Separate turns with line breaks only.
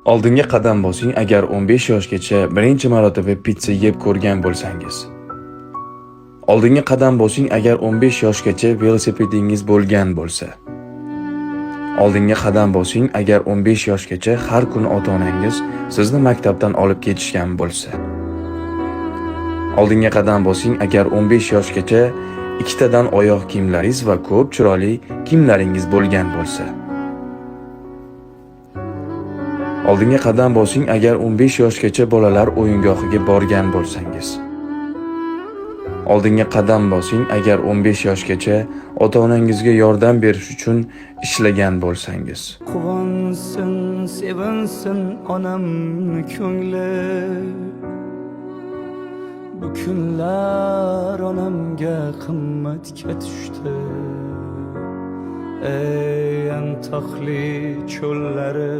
Oldinga qadam bosing agar 15 yoshgacha birinchi marotaba pitsa yeb ko'rgan bo'lsangiz. Oldinga qadam bosing agar 15 yoshgacha velosipedingiz bo'lgan bo'lsa. Oldinga qadam bosing agar 15 yoshgacha har kuni ota-onangiz sizni maktabdan olib ketishgan bo'lsa. Oldinga qadam bosing agar 15 yoshgacha ikkitadan oyoq kiyimlaringiz va ko'p chiroyli kiyimlaringiz bo'lgan bo'lsa. Oldinga qadam bosing agar 15 yoshgacha bolalar o'yingohiga borgan bo'lsangiz. Oldinga qadam bosing agar 15 yoshgacha ota-onangizga yordam berish uchun ishlagan bo'lsangiz.
Quvonsin, sevinsin onamni ko'ngli. Bu kunlar onamga qimmatga tushdi. Ey antoqli cho'llari